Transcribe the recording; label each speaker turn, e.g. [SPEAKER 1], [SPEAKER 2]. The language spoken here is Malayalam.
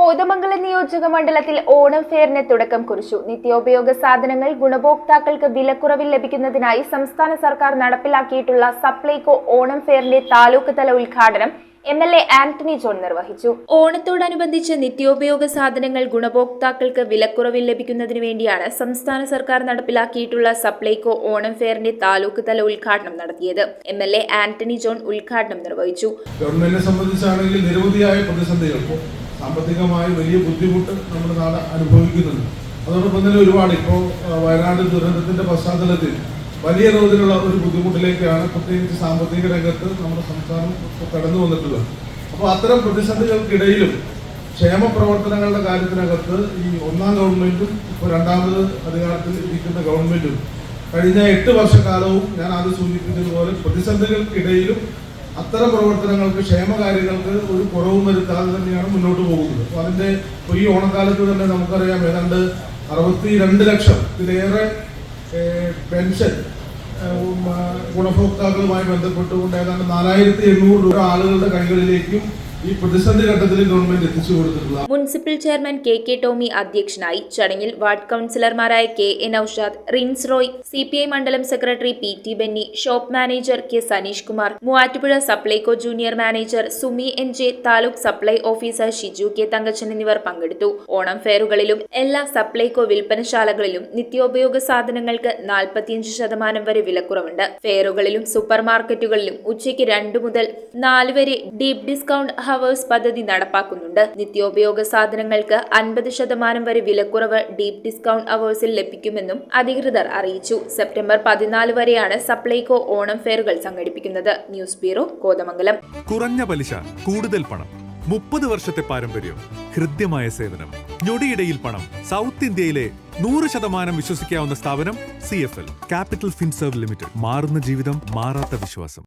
[SPEAKER 1] കോതമംഗലം നിയോജക മണ്ഡലത്തിൽ ഓണം ഫെയറിന് തുടക്കം കുറിച്ചു. നിത്യോപയോഗ സാധനങ്ങൾ ഗുണഭോക്താക്കൾക്ക് വിലക്കുറവിൽ ലഭിക്കുന്നതിനായി സംസ്ഥാന സർക്കാർ നടപ്പിലാക്കിയിട്ടുള്ള സപ്ലൈകോ ഓണം ഫെയറിന്റെ താലൂക്ക് തല ഉദ്ഘാടനം MLA ആന്റണി ജോൺ നിർവഹിച്ചു. ഓണത്തോടനുബന്ധിച്ച് നിത്യോപയോഗ സാധനങ്ങൾ ഗുണഭോക്താക്കൾക്ക് വിലക്കുറവിൽ ലഭിക്കുന്നതിന് വേണ്ടിയാണ് സംസ്ഥാന സർക്കാർ നടപ്പിലാക്കിയിട്ടുള്ള സപ്ലൈകോ ഓണം ഫെയറിന്റെ താലൂക്ക് തല ഉദ്ഘാടനം നടത്തിയത്. MLA ആന്റണി ജോൺ ഉദ്ഘാടനം നിർവഹിച്ചു.
[SPEAKER 2] ഗവൺമെന്റിനെ സംബന്ധിച്ചാണെങ്കിൽ നിരവധിയായ പ്രതിസന്ധികൾ, സാമ്പത്തികമായി വലിയ ബുദ്ധിമുട്ട് നമ്മുടെ നാട് അനുഭവിക്കുന്നുണ്ട്. അതോടൊപ്പം തന്നെ ഒരുപാട് ഇപ്പോൾ വയനാട് ദുരന്തത്തിന്റെ പശ്ചാത്തലത്തിൽ വലിയ തോതിലുള്ള ഒരു ബുദ്ധിമുട്ടിലേക്കാണ് പ്രത്യേകിച്ച് സാമ്പത്തിക രംഗത്ത് നമ്മുടെ സംസ്ഥാനം കടന്നു വന്നിട്ടുള്ളത്. അപ്പോൾ അത്തരം പ്രതിസന്ധികൾക്കിടയിലും ക്ഷേമ പ്രവർത്തനങ്ങളുടെ കാര്യത്തിനകത്ത് ഈ ഒന്നാം ഗവൺമെന്റും ഇപ്പോൾ രണ്ടാമത് അധികാരത്തിൽ ഇരിക്കുന്ന ഗവൺമെന്റും കഴിഞ്ഞ 8 വർഷക്കാലവും ഞാൻ ആദ്യം സൂചിപ്പിച്ചതുപോലെ പ്രതിസന്ധികൾക്കിടയിലും അത്തരം പ്രവർത്തനങ്ങൾക്ക് ക്ഷേമകാര്യങ്ങൾക്ക് ഒരു കുറവും വരുത്താതെ തന്നെയാണ് മുന്നോട്ട് പോകുന്നത്. അപ്പോൾ അതിൻ്റെ ഈ ഓണക്കാലത്ത് തന്നെ നമുക്കറിയാം ഏതാണ്ട് 62 ലക്ഷത്തിലേറെ പെൻഷൻ ഗുണഭോക്താക്കളുമായി ബന്ധപ്പെട്ടുകൊണ്ട് ഏതാണ്ട് 4800 രൂപ ആളുകളുടെ കൈകളിലേക്കും ഈ പ്രതിസന്ധി ഘട്ടത്തിൽ ഗവൺമെന്റ് എത്തിച്ചു കൊടുത്തിട്ടുള്ള
[SPEAKER 1] മുനിസിപ്പൽ ചെയർമാൻ KK ടോമി അധ്യക്ഷനായി. ചടങ്ങിൽ വാർഡ് കൗൺസിലർമാരായ KA നൌഷാദ്, റിൻസ് റോയ്, CPI മണ്ഡലം secretary PT Benny, shop manager K Saneesh Kumar, Muvattupuzha Supplyco junior manager Sumi NJ, taluk supply officer Shiju K Thankachan എന്നിവർ പങ്കെടുത്തു. ഓണം ഫെയറുകളിലും എല്ലാ സപ്ലൈകോ വിൽപ്പനശാലകളിലും നിത്യോപയോഗ സാധനങ്ങൾക്ക് 45% വരെ വിലക്കുറവുണ്ട്. ഫെയറുകളിലും സൂപ്പർ മാർക്കറ്റുകളിലും ഉച്ചയ്ക്ക് 2 മുതൽ 4 വരെ ഡീപ് ഡിസ്കൗണ്ട് ഹവേഴ്സ് പദ്ധതി നടപ്പാക്കുന്നുണ്ട്. നിത്യോപയോഗ സാധനങ്ങൾക്ക് 50% വരെ വിലക്കുറവ് ഡീപ് ഡിസ്കൗണ്ട് അവേഴ്സിൽ ലഭിക്കുമെന്നും അധികൃതർ അറിയിച്ചു. സെപ്റ്റംബർ 14 വരെയാണ് സപ്ലൈകോ ഓണം ഫെയറുകൾ സംഘടിപ്പിക്കുന്നത്. News bureau, Kothamangalam.
[SPEAKER 3] കുറഞ്ഞ പലിശ, കൂടുതൽ പണം, 30 വർഷത്തെ പാരമ്പര്യം, ഹൃദ്യമായ സേവനം, ഞൊടിയിടയിൽ പണം. സൗത്ത് ഇന്ത്യയിലെ 100% വിശ്വസിക്കാവുന്ന സ്ഥാപനം CFL ക്യാപിറ്റൽ ഫിൻസർവ് ലിമിറ്റഡ്. മാറുന്ന ജീവിതം, മാറാത്ത വിശ്വാസം.